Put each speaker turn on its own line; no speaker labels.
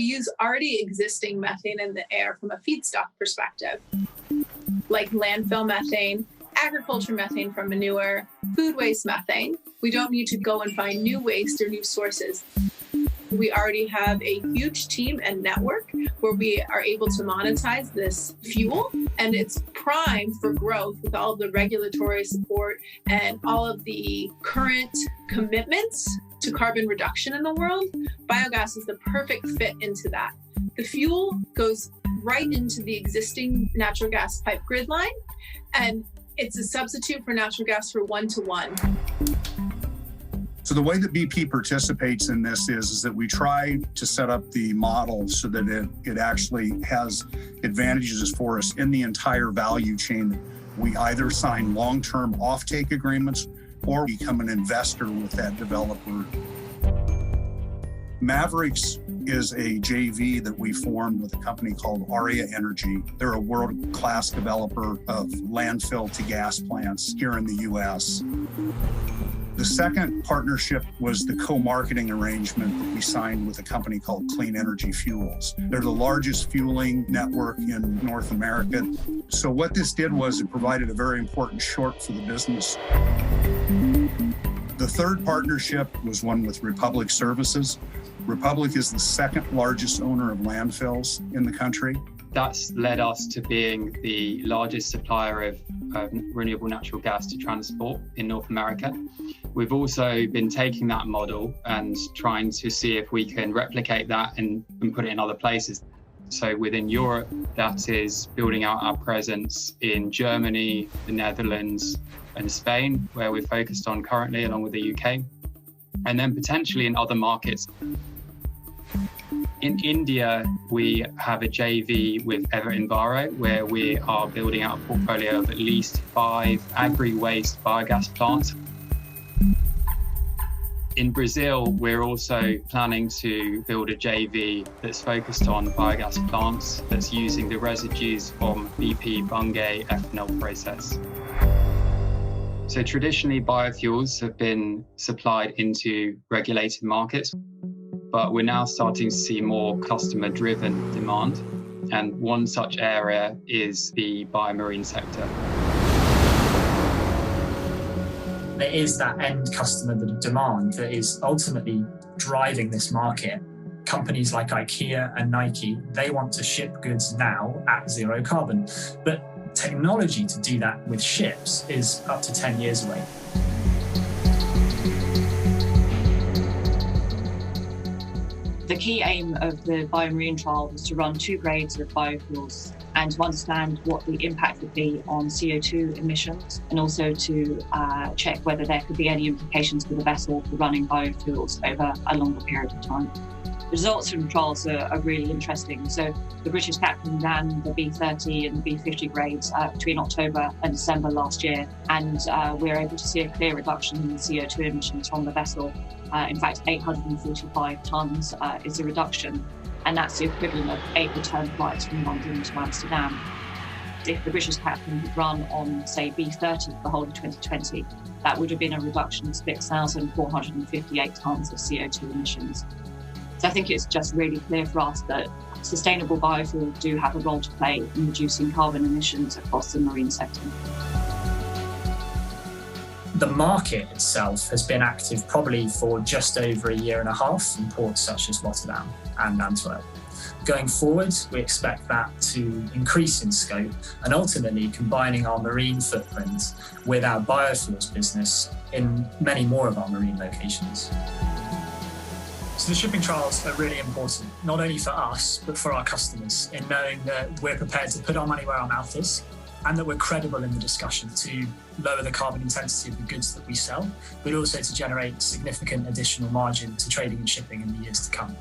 We use already existing methane in the air from a feedstock perspective, like landfill methane, agriculture methane from manure, food waste methane. We don't need to go and find new waste or new sources. We already have a huge team and network where we are able to monetize this fuel, and it's primed for growth with all of the regulatory support and all of the current commitments to carbon reduction in the world. Biogas is the perfect fit into that. The fuel goes right into the existing natural gas pipe grid line, and it's a substitute for natural gas for 1-to-1.
So the way that BP participates in this is that we try to set up the model so that it actually has advantages for us in the entire value chain. We either sign long-term offtake agreements or become an investor with that developer. Mavericks is a JV that we formed with a company called Aria Energy. They're a world-class developer of landfill to gas plants here in the US. The second partnership was the co-marketing arrangement that we signed with a company called Clean Energy Fuels. They're the largest fueling network in North America. So what this did was it provided a very important short for the business. The third partnership was one with Republic Services. Republic is the second largest owner of landfills in the country.
That's led us to being the largest supplier of renewable natural gas to transport in North America. We've also been taking that model and trying to see if we can replicate that and put it in other places. So within Europe, that is building out our presence in Germany, the Netherlands, and Spain, where we're focused on currently, along with the UK, and then potentially in other markets. In India, we have a JV with EverEnviro, where we are building out a portfolio of at least 5 agri-waste biogas plants. In Brazil, we're also planning to build a JV that's focused on biogas plants that's using the residues from BP Bunge ethanol process. So traditionally, biofuels have been supplied into regulated markets, but we're now starting to see more customer-driven demand. And one such area is the biomarine sector.
There is that end customer demand that is ultimately driving this market. Companies like IKEA and Nike, they want to ship goods now at zero carbon. But technology to do that with ships is up to 10 years away.
The key aim of the biomarine trial was to run 2 grades of biofuels and to understand what the impact would be on CO2 emissions, and also to check whether there could be any implications for the vessel for running biofuels over a longer period of time. The results from the trials are really interesting. So the British captain ran the B30 and the B50 grades between October and December last year, and we were able to see a clear reduction in the CO2 emissions from the vessel. In fact, 845 tonnes is a reduction, and that's the equivalent of 8 return flights from London to Amsterdam. If the British captain had run on, say, B30 for the whole of 2020, that would have been a reduction of 6,458 tonnes of CO2 emissions. So I think it's just really clear for us that sustainable biofuels do have a role to play in reducing carbon emissions across the marine sector.
The market itself has been active probably for just over a year and a half in ports such as Rotterdam and Antwerp. Going forward, we expect that to increase in scope and ultimately combining our marine footprint with our biofuels business in many more of our marine locations. So the shipping trials are really important, not only for us, but for our customers, in knowing that we're prepared to put our money where our mouth is and that we're credible in the discussion to lower the carbon intensity of the goods that we sell, but also to generate significant additional margin to trading and shipping in the years to come.